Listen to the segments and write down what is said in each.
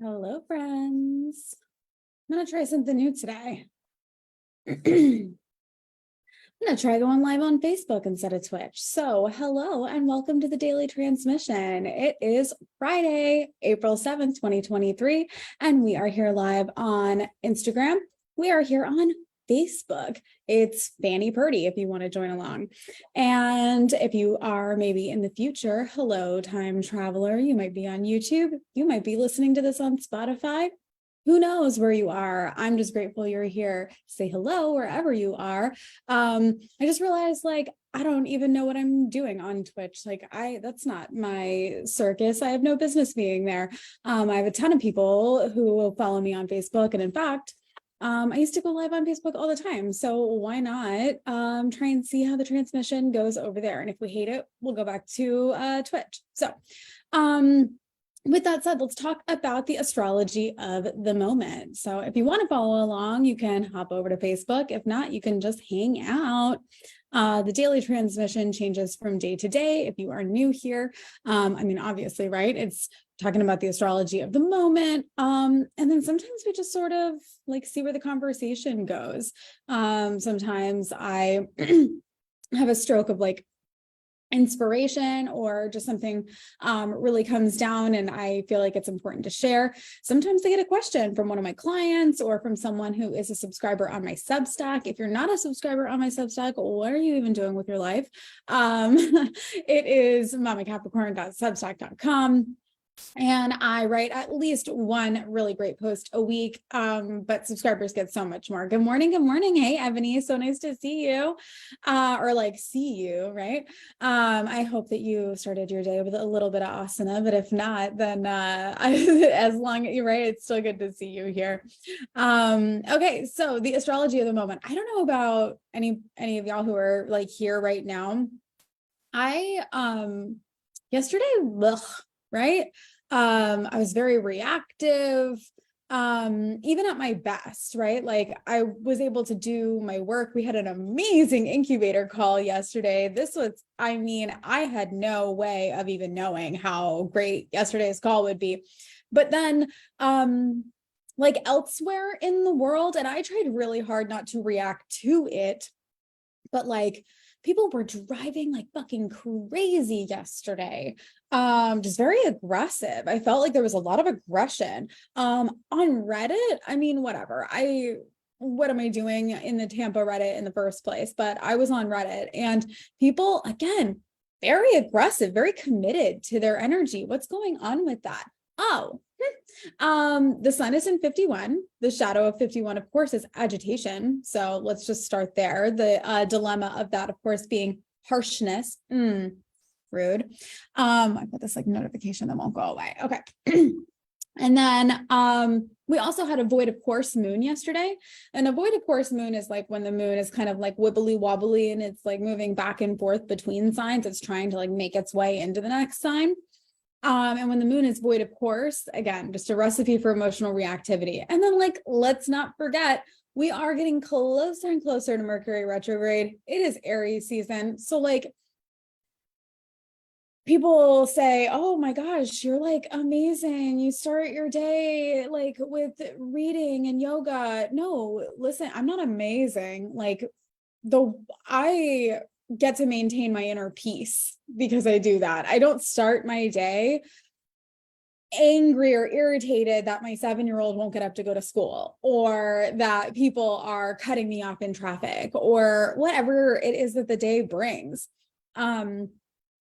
Hello, friends. I'm going to try something new today. I'm going to try going live on Facebook instead of Twitch. So, hello and welcome to the daily transmission. It is Friday, April 7th, 2023, and we are here live on Instagram. We are here on Facebook. It's Fani Purdy if you want to join along. And if you are maybe in the future, hello, time traveler, you might be on YouTube. You might be listening to this on Spotify. Who knows where you are? I'm just grateful you're here. Say hello wherever you are. I just realized I don't even know what I'm doing on Twitch. That's not my circus. I have no business being there. I have a ton of people who will follow me on Facebook. And in fact, I used to go live on Facebook all the time. So why not try and see how the transmission goes over there? And if we hate it, we'll go back to Twitch. So with that said, let's talk about the astrology of the moment. So if you want to follow along, you can hop over to Facebook. If not, you can just hang out. The daily transmission changes from day to day. If you are new here, obviously, right? It's talking about the astrology of the moment. And then sometimes we just sort of see where the conversation goes. Sometimes I have a stroke of inspiration or just something really comes down and I feel like it's important to share. Sometimes I get a question from one of my clients or from someone who is a subscriber on my Substack. If you're not a subscriber on my Substack, what are you even doing with your life? It is mamacapricorn.substack.com. And I write at least one really great post a week, but subscribers get so much more. Good morning. Good morning. Hey, Ebony. So nice to see you, see you, right? I hope that you started your day with a little bit of asana, but if not, then as long as you're right, it's still good to see you here. Okay, so the astrology of the moment. I don't know about any of y'all who are here right now. Yesterday, right? I was very reactive, even at my best, right? I was able to do my work. We had an amazing incubator call yesterday. I had no way of even knowing how great yesterday's call would be. But then, elsewhere in the world, and I tried really hard not to react to it, but people were driving fucking crazy yesterday. Just very aggressive. I felt like there was a lot of aggression. On Reddit, whatever. What am I doing in the Tampa Reddit in the first place? But I was on Reddit and people, again, very aggressive, very committed to their energy. What's going on with that? The sun is in 51. The shadow of 51, of course, is agitation. So let's just start there. The dilemma of that, of course, being harshness. Rude. I put this notification that won't go away. Okay. And then we also had a void of course moon yesterday. And a void of course moon is when the moon is kind of wibbly wobbly and it's moving back and forth between signs. It's trying to make its way into the next sign. And when the moon is void of course, again, just a recipe for emotional reactivity. And then let's not forget, we are getting closer and closer to Mercury retrograde. It is Aries season. So people say, oh my gosh, you're amazing. You start your day with reading and yoga. No, listen, I'm not amazing. I get to maintain my inner peace because I do that. I don't start my day angry or irritated that my 7-year-old won't get up to go to school or that people are cutting me off in traffic or whatever it is that the day brings.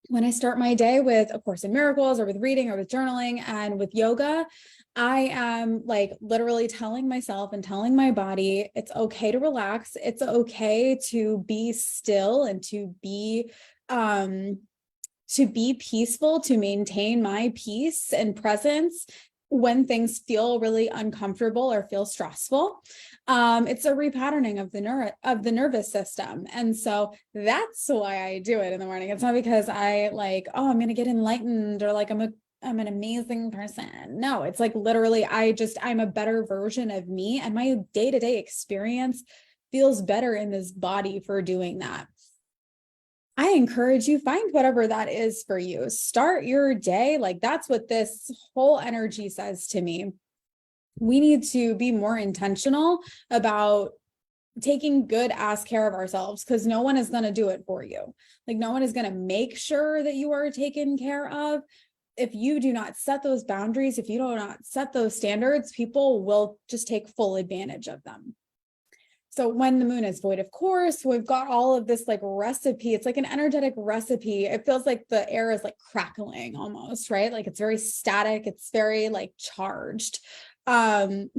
When I start my day with A Course in Miracles or with reading or with journaling and with yoga, I am literally telling myself and telling my body, it's okay to relax. It's okay to be still and to be peaceful, to maintain my peace and presence when things feel really uncomfortable or feel stressful. It's a repatterning of the nervous system. And so that's why I do it in the morning. It's not because I I'm going to get enlightened or I'm an amazing person. No, it's literally, I'm a better version of me and my day-to-day experience feels better in this body for doing that. I encourage you, find whatever that is for you. Start your day. That's what this whole energy says to me. we need to be more intentional about taking good ass care of ourselves, because no one is going to do it for you. Like, no one is going to make sure that you are taken care of. If you do not set those boundaries, if you do not set those standards, people will just take full advantage of them. So when the moon is void, of course, we've got all of this like recipe. It's like an energetic recipe. It feels like the air is like crackling almost, right? Like it's very static. It's very like charged. And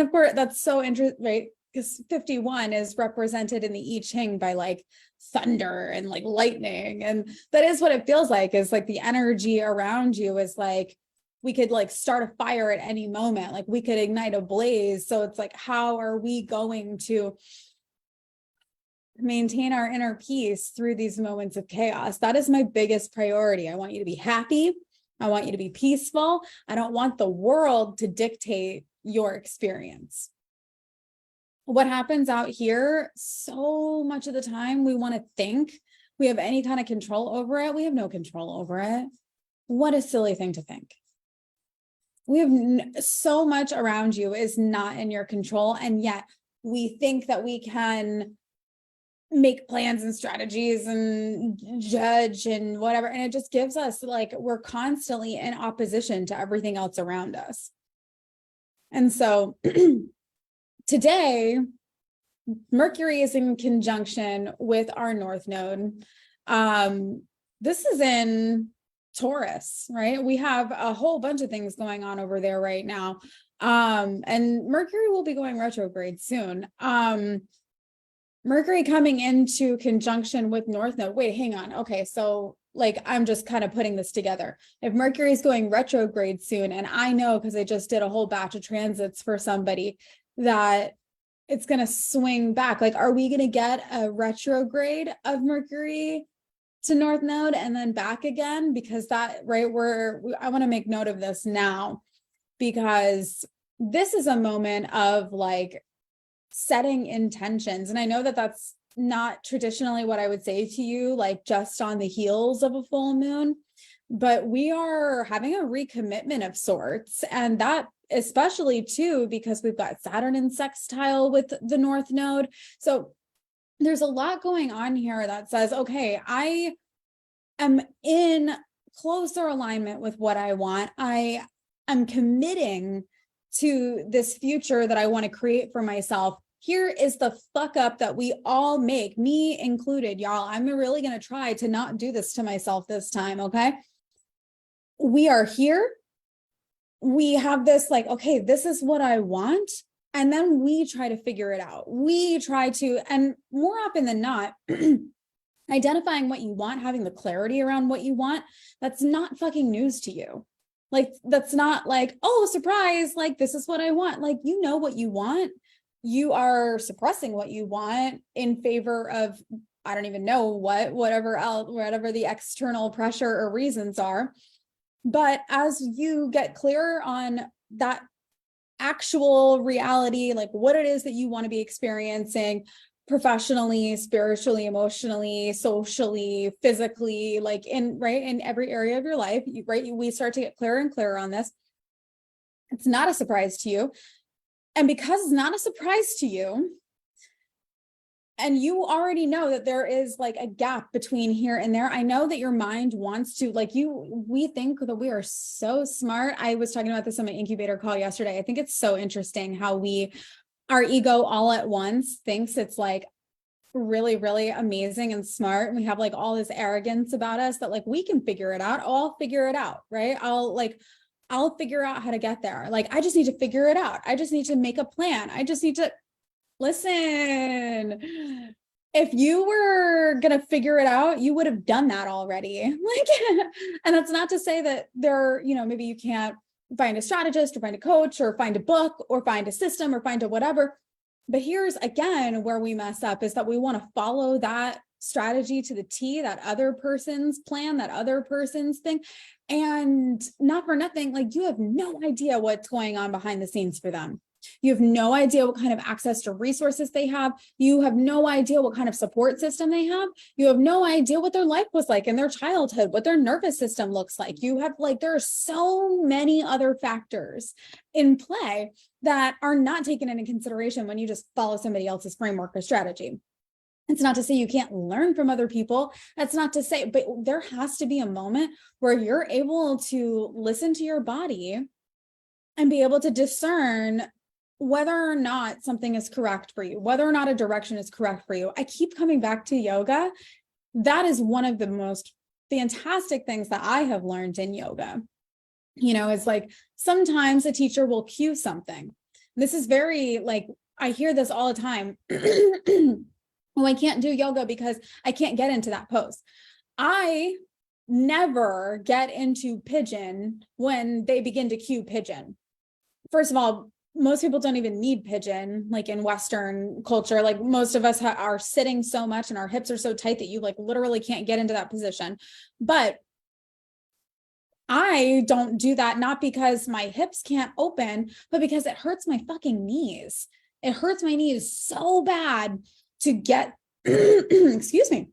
of course, that's so interesting, right? Because 51 is represented in the I Ching by like thunder and like lightning. And that is what it feels like, is like the energy around you is like, we could like start a fire at any moment, like we could ignite a blaze. So it's like, how are we going to maintain our inner peace through these moments of chaos? That is my biggest priority. I want you to be happy. I want you to be peaceful. I don't want the world to dictate your experience. What happens out here, so much of the time we want to think we have any kind of control over it. We have no control over it. What a silly thing to think. We have so much around you is not in your control. And yet we think that we can make plans and strategies and judge and whatever. And it just gives us like, we're constantly in opposition to everything else around us. And so today, Mercury is in conjunction with our North Node. This is in Taurus, right? We have a whole bunch of things going on over there right now. And Mercury will be going retrograde soon. Mercury coming into conjunction with North Node. Wait, hang on. Okay, so like, I'm just kind of putting this together. If Mercury is going retrograde soon, and I know because I just did a whole batch of transits for somebody, that it's going to swing back. Like, are we going to get a retrograde of Mercury to North Node and then back again? Because that, right, I want to make note of this now, because this is a moment of like setting intentions. And I know that that's not traditionally what I would say to you, like just on the heels of a full moon, but we are having a recommitment of sorts. And that especially too, because we've got Saturn in sextile with the North Node. So there's a lot going on here that says, okay, I am in closer alignment with what I want. I am committing to this future that I want to create for myself. Here is the fuck up that we all make, me included, y'all. I'm really going to try to not do this to myself this time, okay? We are here. We have this like, okay, this is what I want. And then we try to figure it out. We try to, and more often than not, identifying what you want, having the clarity around what you want, that's not fucking news to you. Like, that's not like, oh, surprise, like, this is what I want. Like, you know what you want. You are suppressing what you want in favor of, I don't even know whatever else, whatever the external pressure or reasons are. But as you get clearer on that actual reality, like what it is that you want to be experiencing professionally, spiritually, emotionally, socially, physically, like in every area of your life, we start to get clearer and clearer on this. It's not a surprise to you. And because it's not a surprise to you, and you already know that there is like a gap between here and there, I know that your mind wants to, like, we think that we are so smart. I was talking about this on my incubator call yesterday. I think it's so interesting how our ego all at once thinks it's like really, really amazing and smart. And we have like all this arrogance about us that like, we can figure it out. I'll figure it out, right? I'll figure out how to get there. Like, I just need to figure it out. I just need to make a plan. I just need to listen. If you were going to figure it out, you would have done that already. Like, and that's not to say that maybe you can't find a strategist or find a coach or find a book or find a system or find a whatever. But here's again, where we mess up is that we want to follow that strategy to the T, that other person's plan, that other person's thing. And not for nothing, like, you have no idea what's going on behind the scenes for them. You have no idea what kind of access to resources they have. You have no idea what kind of support system they have. You have no idea what their life was like in their childhood, what their nervous system looks like. You have there are so many other factors in play that are not taken into consideration when you just follow somebody else's framework or strategy. It's not to say you can't learn from other people. That's not to say, but there has to be a moment where you're able to listen to your body and be able to discern whether or not something is correct for you, whether or not a direction is correct for you. I keep coming back to yoga. That is one of the most fantastic things that I have learned in yoga. It's like sometimes a teacher will cue something. This is very I hear this all the time. Well, I can't do yoga because I can't get into that pose. I never get into pigeon when they begin to cue pigeon. First of all, most people don't even need pigeon, in Western culture. Most of us are sitting so much and our hips are so tight that you literally can't get into that position. But I don't do that, not because my hips can't open, but because it hurts my fucking knees. It hurts my knees so bad to get, excuse me,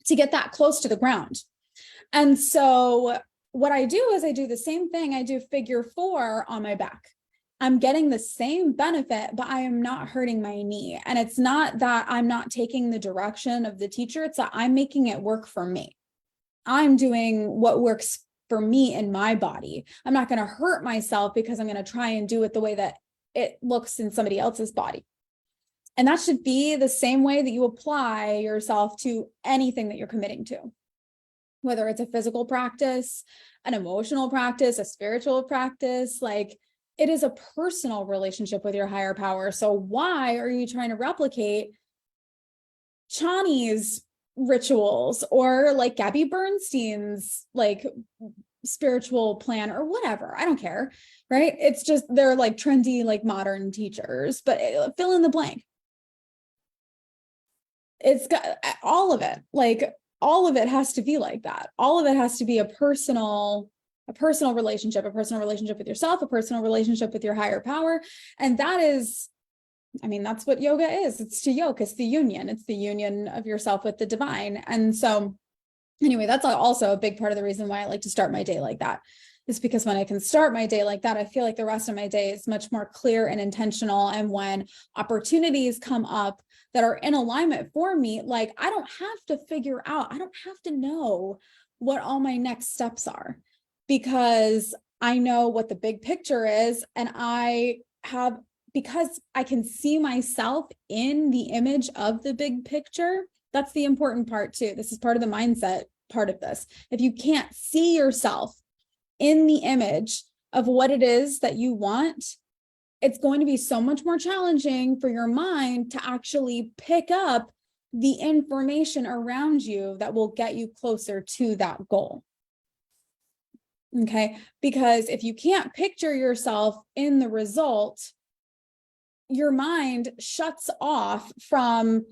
to get that close to the ground. And so what I do is I do the same thing. I do figure 4 on my back. I'm getting the same benefit, but I am not hurting my knee. And it's not that I'm not taking the direction of the teacher. It's that I'm making it work for me. I'm doing what works for me in my body. I'm not going to hurt myself because I'm going to try and do it the way that it looks in somebody else's body. And that should be the same way that you apply yourself to anything that you're committing to, whether it's a physical practice, an emotional practice, a spiritual practice. It is a personal relationship with your higher power. So why are you trying to replicate Chani's rituals or Gabby Bernstein's spiritual plan or whatever? I don't care, right? It's just they're trendy modern teachers, but fill in the blank. It's got all of it. All of it has to be like that. All of it has to be a personal relationship with yourself, a personal relationship with your higher power. And that is, that's what yoga is. It's to yoke. It's the union. It's the union of yourself with the divine. And so anyway, that's also a big part of the reason why I like to start my day like that. Is because when I can start my day like that, I feel like the rest of my day is much more clear and intentional. And when opportunities come up that are in alignment for me, I don't have to figure out, I don't have to know what all my next steps are, because I know what the big picture is. And because I can see myself in the image of the big picture. That's the important part too. This is part of the mindset part of this. If you can't see yourself in the image of what it is that you want, it's going to be so much more challenging for your mind to actually pick up the information around you that will get you closer to that goal. Okay, because if you can't picture yourself in the result, your mind shuts off from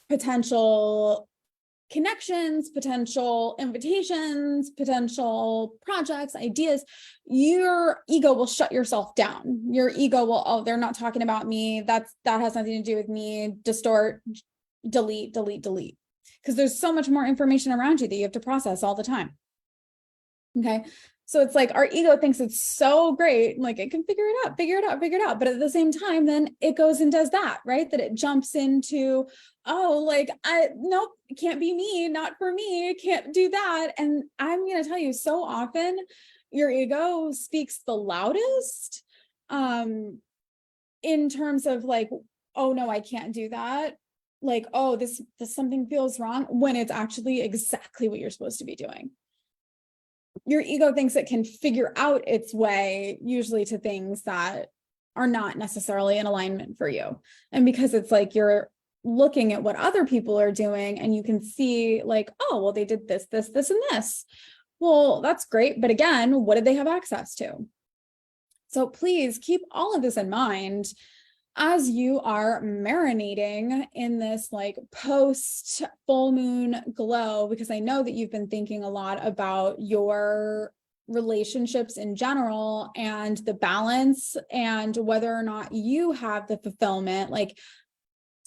potential connections, potential invitations, potential projects, ideas. Your ego will shut yourself down. Your ego will, oh, they're not talking about me. That has nothing to do with me. Distort, delete. Because there's so much more information around you that you have to process all the time. Okay. So it's our ego thinks it's so great, it can figure it out. But at the same time, then it goes and does that, right? That it jumps into, nope, it can't be me, not for me, can't do that. And I'm going to tell you, so often your ego speaks the loudest, in terms of oh no, I can't do that. Oh, this something feels wrong, when it's actually exactly what you're supposed to be doing. Your ego thinks it can figure out its way usually to things that are not necessarily in alignment for you. And because it's you're looking at what other people are doing and you can see oh, well, they did this, and this. Well, that's great. But again, what did they have access to? So please keep all of this in mind as you are marinating in this post full moon glow, because I know that you've been thinking a lot about your relationships in general and the balance and whether or not you have the fulfillment. Like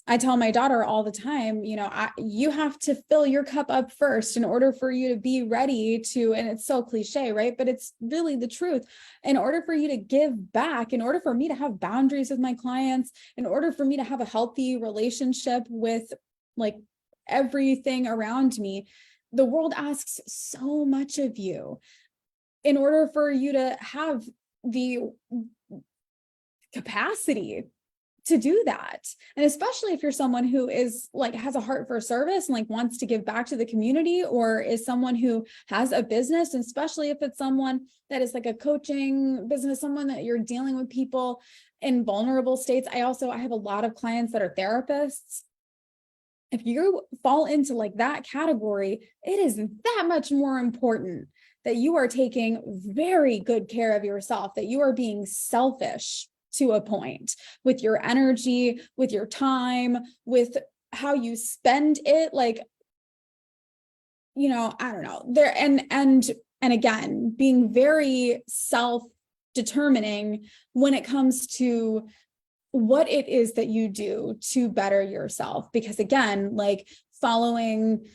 I tell my daughter all the time, you know, you have to fill your cup up first in order for you to be ready to, and it's so cliche, right? But it's really the truth. In order for you to give back, in order for me to have boundaries with my clients, in order for me to have a healthy relationship with like everything around me, the world asks so much of you. In order for you to have the capacity to do that. And especially if you're someone who is like, has a heart for service and like wants to give back to the community, or is someone who has a business, and especially if it's someone that is like a coaching business, someone that you're dealing with people in vulnerable states. I have a lot of clients that are therapists. If you fall into like that category, it is that much more important that you are taking very good care of yourself, that you are being selfish to a point with your energy, with your time, with how you spend it. Like, you know, I don't know there. And again, being very self-determining when it comes to what it is that you do to better yourself. Because again, like following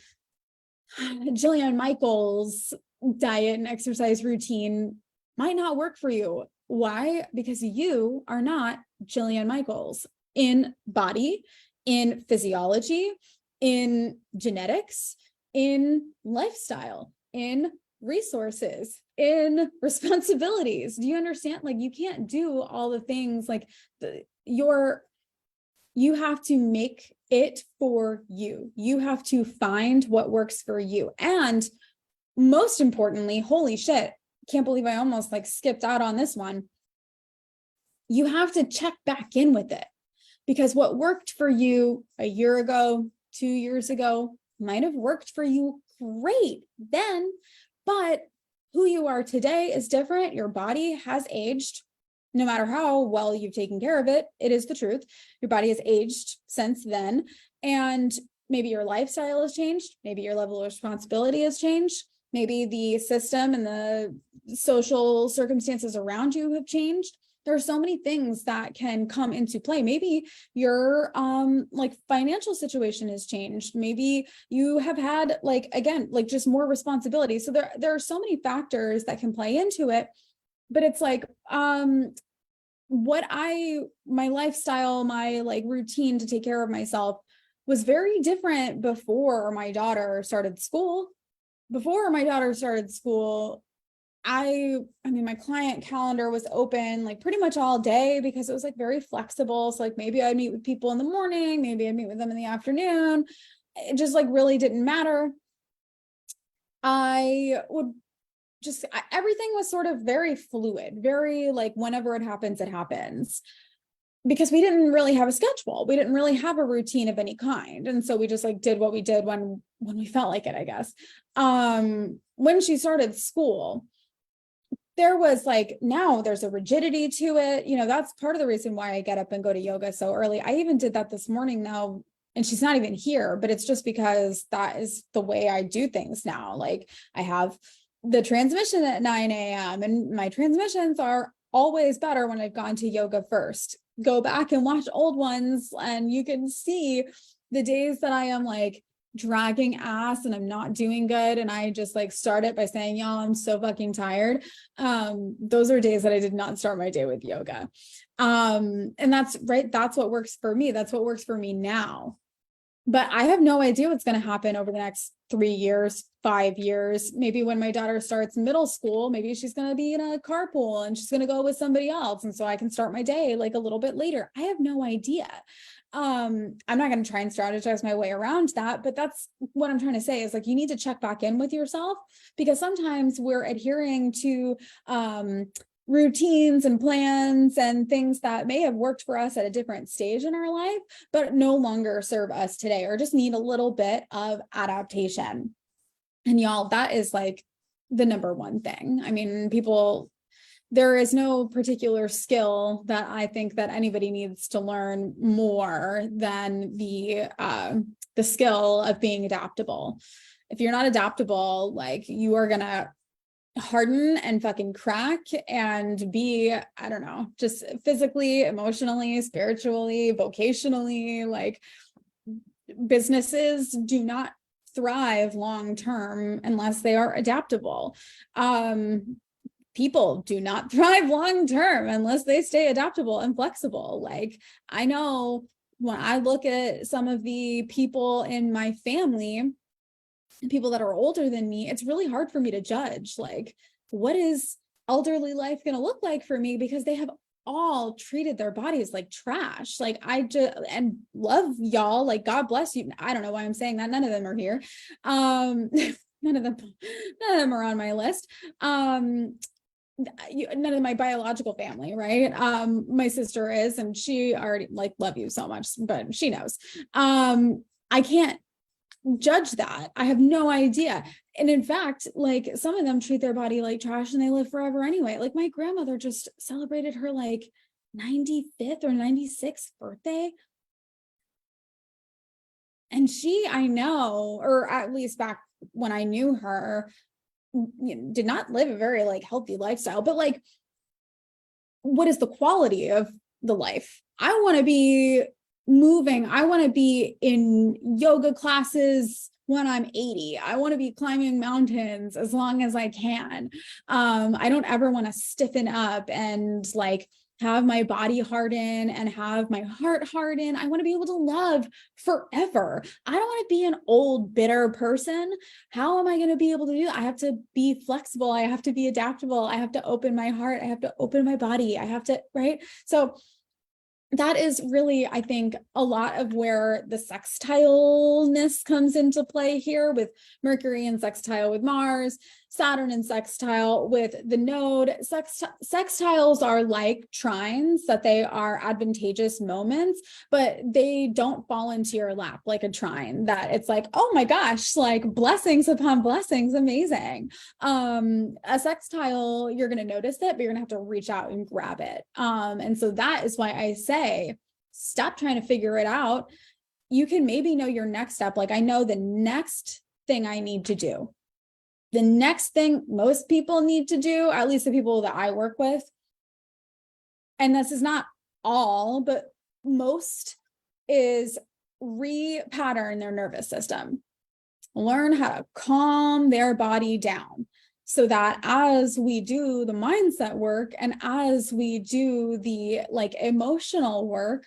Jillian Michaels' diet and exercise routine might not work for you. Why? Because you are not Jillian Michaels in body, in physiology, in genetics, in lifestyle, in resources, in responsibilities. Do you understand? Like you can't do all the things like you have to make it for you. You have to find what works for you. And most importantly, holy shit, can't believe I almost like skipped out on this one. You have to check back in with it, because what worked for you a year ago, 2 years ago, might have worked for you great then, but who you are today is different. Your body has aged. No matter how well you've taken care of it, it is the truth. Your body has aged since then. And maybe your lifestyle has changed. Maybe your level of responsibility has changed. Maybe the system and the social circumstances around you have changed. There are so many things that can come into play. Maybe your like financial situation has changed. Maybe you have had like, again, like just more responsibility. So there are so many factors that can play into it. But it's like my lifestyle, my like routine to take care of myself was very different before my daughter started school. Before my daughter started school, I mean, my client calendar was open like pretty much all day because it was like very flexible. So like maybe I'd meet with people in the morning, maybe I'd meet with them in the afternoon. It just like really didn't matter. Everything was sort of very fluid, very like whenever it happens, it happens. Because we didn't really have a schedule. We didn't really have a routine of any kind. And so we just like did what we did when we felt like it, I guess. When she started school, there was like, now there's a rigidity to it. You know, that's part of the reason why I get up and go to yoga so early. I even did that this morning now, and she's not even here, but it's just because that is the way I do things now. Like I have the transmission at 9 a.m. and my transmissions are always better when I've gone to yoga first. Go back and watch old ones and you can see the days that I am like dragging ass and I'm not doing good. And I just like start it by saying, y'all, I'm so fucking tired. Those are days that I did not start my day with yoga. And that's right. That's what works for me. That's what works for me now. But I have no idea what's going to happen over the next 3 years, 5 years. Maybe when my daughter starts middle school, maybe she's going to be in a carpool and she's going to go with somebody else. And so I can start my day like a little bit later. I have no idea. I'm not going to try and strategize my way around that, but that's what I'm trying to say is like, you need to check back in with yourself, because sometimes we're adhering to, routines and plans and things that may have worked for us at a different stage in our life, but no longer serve us today, or just need a little bit of adaptation. And y'all, that is like the number one thing. I mean, there is no particular skill that I think that anybody needs to learn more than the skill of being adaptable. If you're not adaptable, like you are gonna harden and fucking crack and be, I don't know, just physically, emotionally, spiritually, vocationally, like businesses do not thrive long term unless they are adaptable. People do not thrive long term unless they stay adaptable and flexible. Like, I know when I look at some of the people in my family, people that are older than me, it's really hard for me to judge, like, what is elderly life going to look like for me, because they have all treated their bodies like trash. Like, I just, and love y'all, like, God bless you. I don't know why I'm saying that. None of them are here. None of them are on my list. None of my biological family, right? My sister is, and she already, like, love you so much, but she knows. I can't judge that. I have no idea. And in fact, like, some of them treat their body like trash and they live forever anyway. Like, my grandmother just celebrated her like 95th or 96th birthday. And she, I know, or at least back when I knew her, did not live a very like healthy lifestyle. But like, what is the quality of the life? I want to be moving. I want to be in yoga classes when I'm 80. I want to be climbing mountains as long as I can. I don't ever want to stiffen up and like have my body harden and have my heart harden. I want to be able to love forever. I don't want to be an old, bitter person. How am I going to be able to do that? I have to be flexible. I have to be adaptable. I have to open my heart. I have to open my body. I have to, right? So that is really, I think, a lot of where the sextileness comes into play here, with Mercury in sextile with Mars, Saturn in sextile with the node. Sextiles are like trines, that they are advantageous moments, but they don't fall into your lap like a trine, that it's like, oh my gosh, like blessings upon blessings, amazing. A sextile, you're going to notice it, but you're going to have to reach out and grab it. And so that is why I say, stop trying to figure it out. You can maybe know your next step. Like, I know the next thing I need to do. The next thing most people need to do, at least the people that I work with, and this is not all, but most, is repattern their nervous system. Learn how to calm their body down, so that as we do the mindset work and as we do the like emotional work,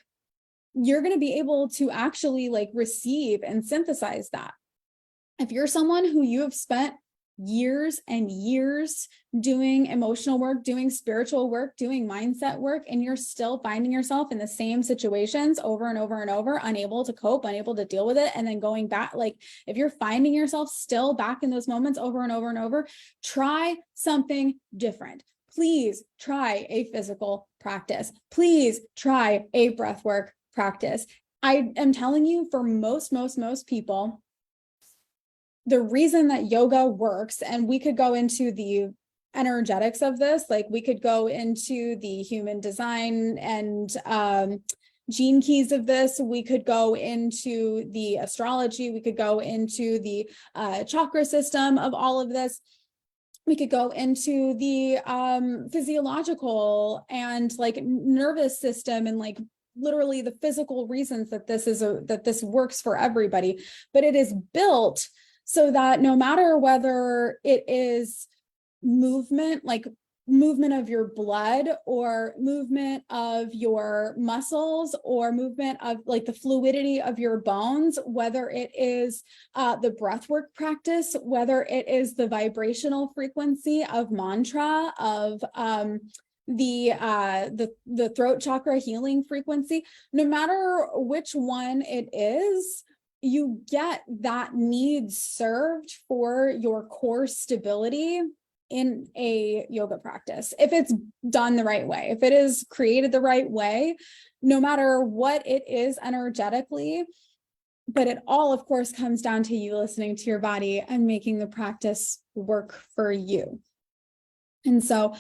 you're going to be able to actually like receive and synthesize that. If you're someone who you have spent years and years doing emotional work, doing spiritual work, doing mindset work, and you're still finding yourself in the same situations over and over and over, unable to cope, unable to deal with it, and then going back, like if you're finding yourself still back in those moments over and over and over, try something different. Please try a physical practice. Please try a breath work practice. I am telling you, for most people, the reason that yoga works, and we could go into the energetics of this, like we could go into the human design and gene keys of this, we could go into the astrology, we could go into the chakra system of all of this, we could go into the physiological and like nervous system, and like literally the physical reasons that this works for everybody. But it is built so that no matter whether it is movement, like movement of your blood or movement of your muscles or movement of like the fluidity of your bones, whether it is the breathwork practice, whether it is the vibrational frequency of mantra, of the throat chakra healing frequency, no matter which one it is, you get that need served for your core stability in a yoga practice. If it's done the right way, if it is created the right way, no matter what it is energetically, but it all, of course, comes down to you listening to your body and making the practice work for you. And so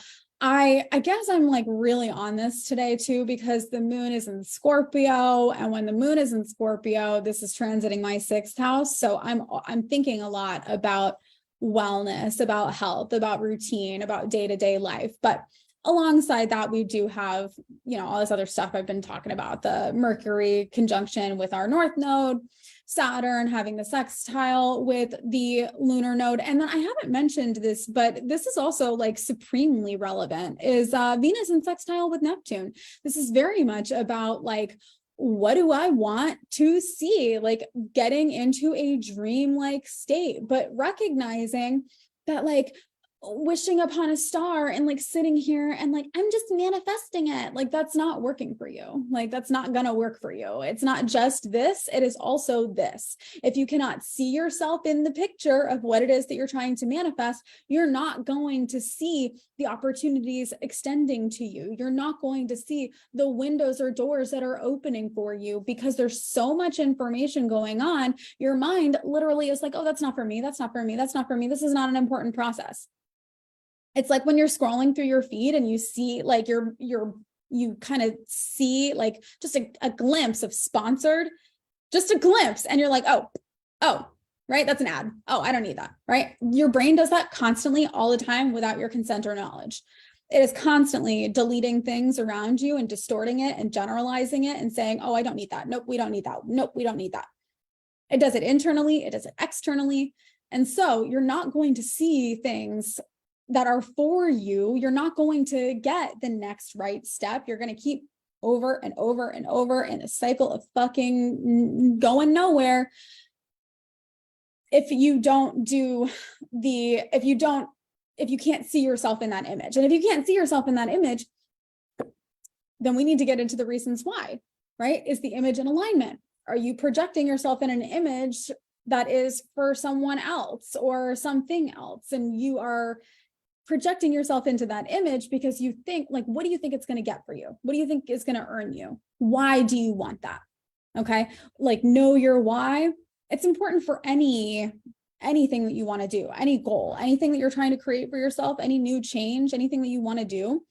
I guess I'm like really on this today too, because the moon is in Scorpio, and when the moon is in Scorpio, this is transiting my 6th house. So I'm thinking a lot about wellness, about health, about routine, about day-to-day life. But alongside that, we do have, all this other stuff I've been talking about, the Mercury conjunction with our North Node, Saturn having the sextile with the lunar node. And then I haven't mentioned this, but this is also like supremely relevant, is Venus in sextile with Neptune. This is very much about like, what do I want to see? Like getting into a dream-like state, but recognizing that like wishing upon a star and like sitting here and like, I'm just manifesting it. Like, that's not working for you. Like, that's not going to work for you. It's not just this, it is also this. If you cannot see yourself in the picture of what it is that you're trying to manifest, you're not going to see the opportunities extending to you. You're not going to see the windows or doors that are opening for you because there's so much information going on. Your mind literally is like, oh, that's not for me. That's not for me. That's not for me. This is not an important process. It's like when you're scrolling through your feed and you see like you kind of see like just a glimpse of sponsored, just a glimpse. And you're like, oh, right. That's an ad. Oh, I don't need that. Right. Your brain does that constantly all the time without your consent or knowledge. It is constantly deleting things around you and distorting it and generalizing it and saying, oh, I don't need that. Nope, we don't need that. Nope, we don't need that. It does it internally. It does it externally. And so you're not going to see things that are for you. You're not going to get the next right step. You're going to keep over and over and over in a cycle of fucking going nowhere. If you can't see yourself in that image. And if you can't see yourself in that image, then we need to get into the reasons why, right? Is the image in alignment? Are you projecting yourself in an image that is for someone else or something else? And you are projecting yourself into that image because you think like, what do you think it's going to get for you? What do you think is going to earn you? Why do you want that? Okay. Like know your why. It's important for anything that you want to do, any goal, anything that you're trying to create for yourself, any new change, anything that you want to do.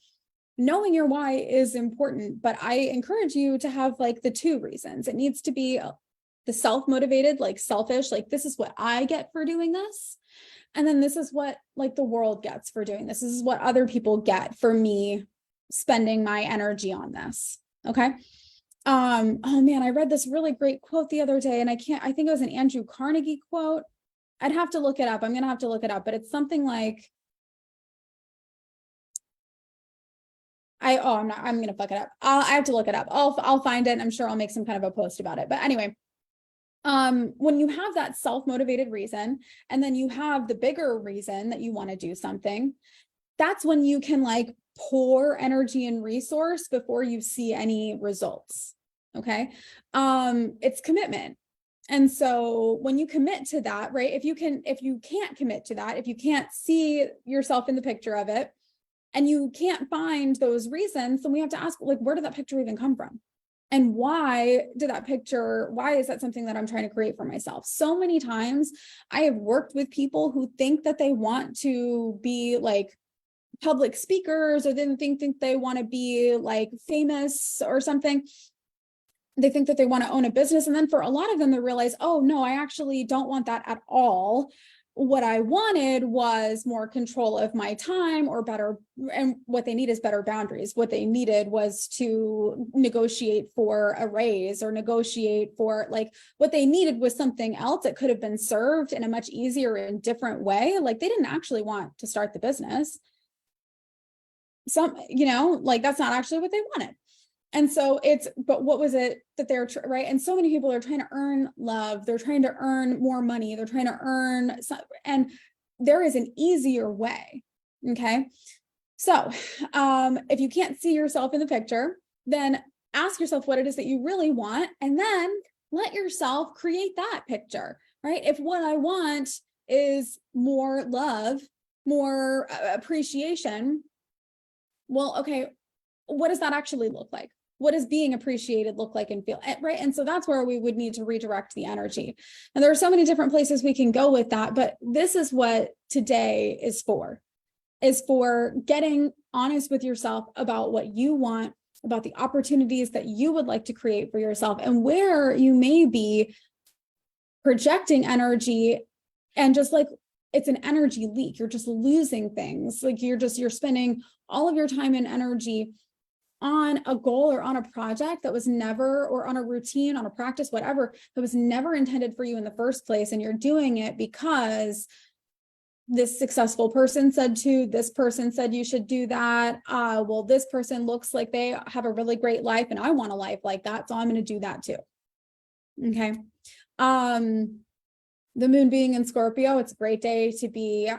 Knowing your why is important, but I encourage you to have like the two reasons. It needs to be the self-motivated, like selfish, like this is what I get for doing this. And then this is what like the world gets for doing this. This is what other people get for me spending my energy on this. Okay. Oh man, I read this really great quote the other day and I think it was an Andrew Carnegie quote. I'd have to look it up. I'm going to have to look it up, but it's something like, I'm going to fuck it up. I have to look it up. I'll find it. And I'm sure I'll make some kind of a post about it. But anyway, when you have that self-motivated reason, and then you have the bigger reason that you want to do something, that's when you can like pour energy and resource before you see any results. Okay. It's commitment. And so when you commit to that, right, if you can't commit to that, if you can't see yourself in the picture of it and you can't find those reasons, then we have to ask, like, where did that picture even come from? And why is that something that I'm trying to create for myself? So many times I have worked with people who think that they want to be like public speakers, or then think they want to be like famous or something. They think that they want to own a business. And then for a lot of them, they realize, oh no, I actually don't want that at all. What I wanted was more control of my time, or better, and what they need is better boundaries. What they needed was to negotiate for a raise, or negotiate for like, what they needed was something else that could have been served in a much easier and different way. Like they didn't actually want to start the business. Like that's not actually what they wanted. And so but what was it that they're right? And so many people are trying to earn love. They're trying to earn more money. They're trying to earn, and there is an easier way. Okay. So, if you can't see yourself in the picture, then ask yourself what it is that you really want, and then let yourself create that picture, right? If what I want is more love, more appreciation, well, okay, what does that actually look like? What does being appreciated look like and feel, right? And so that's where we would need to redirect the energy. And there are so many different places we can go with that, but this is what today is for getting honest with yourself about what you want, about the opportunities that you would like to create for yourself, and where you may be projecting energy and just like it's an energy leak. You're just losing things. Like you're spending all of your time and energy on a goal or on a project that was never, or on a routine, on a practice, whatever, that was never intended for you in the first place. And you're doing it because this successful person said to, this person said you should do that. Well, this person looks like they have a really great life and I want a life like that, so I'm going to do that too. Okay. The moon being in Scorpio, it's a great day to be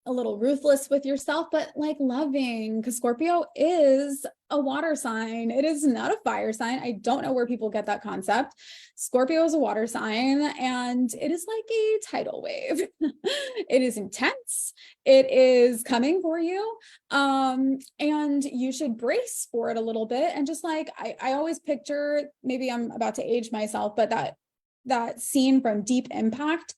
a little ruthless with yourself, but like loving, because Scorpio is a water sign. It is not a fire sign. I don't know where people get that concept. Scorpio is a water sign, and it is like a tidal wave. It is intense. It is coming for you. And you should brace for it a little bit. And just like, I always picture, maybe I'm about to age myself, but that scene from Deep Impact,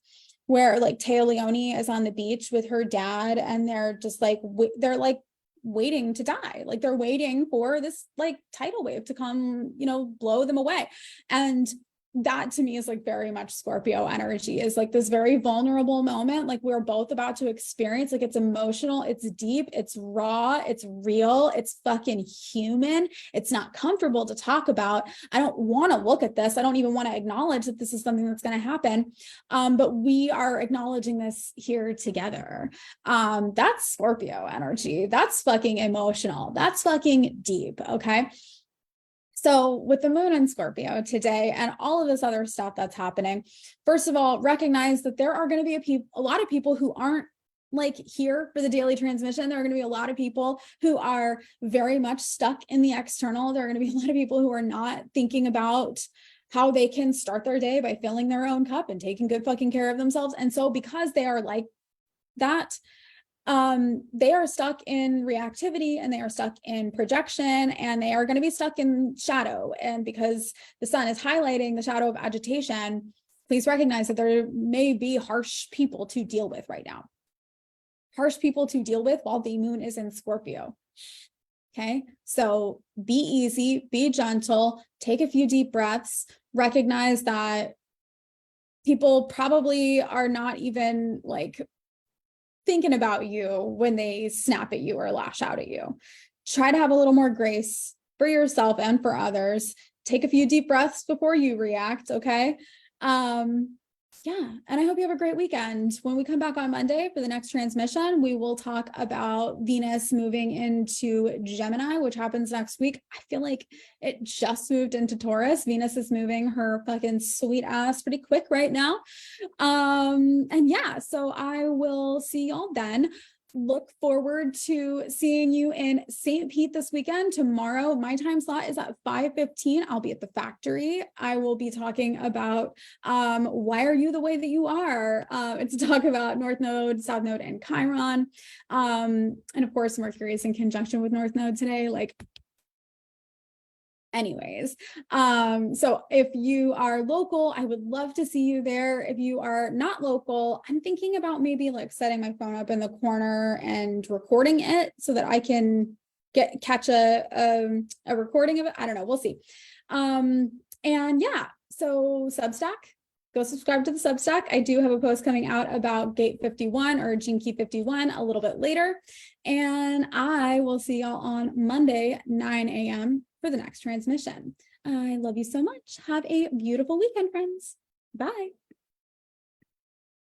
where like Taya Leone is on the beach with her dad, and they're just like, they're like waiting to die. Like they're waiting for this like tidal wave to come, blow them away. And that to me is like very much Scorpio energy, is like this very vulnerable moment. Like we're both about to experience, like it's emotional, it's deep, it's raw, it's real, it's fucking human. It's not comfortable to talk about. I don't want to look at this. I don't even want to acknowledge that this is something that's going to happen. But we are acknowledging this here together. That's Scorpio energy. That's fucking emotional. That's fucking deep. Okay. So with the moon in Scorpio today and all of this other stuff that's happening, first of all, recognize that there are going to be a lot of people who aren't like here for the daily transmission. There are going to be a lot of people who are very much stuck in the external. There are going to be a lot of people who are not thinking about how they can start their day by filling their own cup and taking good fucking care of themselves. And so because they are like that, they are stuck in reactivity, and they are stuck in projection, and they are going to be stuck in shadow. And because the sun is highlighting the shadow of agitation, please recognize that there may be harsh people to deal with right now. Harsh people to deal with while the moon is in Scorpio. Okay. So be easy, be gentle, take a few deep breaths, recognize that people probably are not even like thinking about you when they snap at you or lash out at you. Try to have a little more grace for yourself and for others. Take a few deep breaths before you react. Okay. Yeah. And I hope you have a great weekend. When we come back on Monday for the next transmission, we will talk about Venus moving into Gemini, which happens next week. I feel like it just moved into Taurus. Venus is moving her fucking sweet ass pretty quick right now. And yeah, so I will see y'all then. Look forward to seeing you in St. Pete this weekend. Tomorrow, my time slot is at 5:15. I'll be at the factory. I will be talking about why are you the way that you are? It's to talk about North Node, South Node, and Chiron. And of course, Mercury is in conjunction with North Node today. Anyways, so if you are local, I would love to see you there. If you are not local, I'm thinking about maybe like setting my phone up in the corner and recording it so that I can catch a recording of it. I don't know. We'll see. And yeah, so Substack, go subscribe to the Substack. I do have a post coming out about Gate 51 or Gene Key 51 a little bit later. And I will see y'all on Monday, 9 a.m. for the next transmission. I love you so much. Have a beautiful weekend, friends. Bye.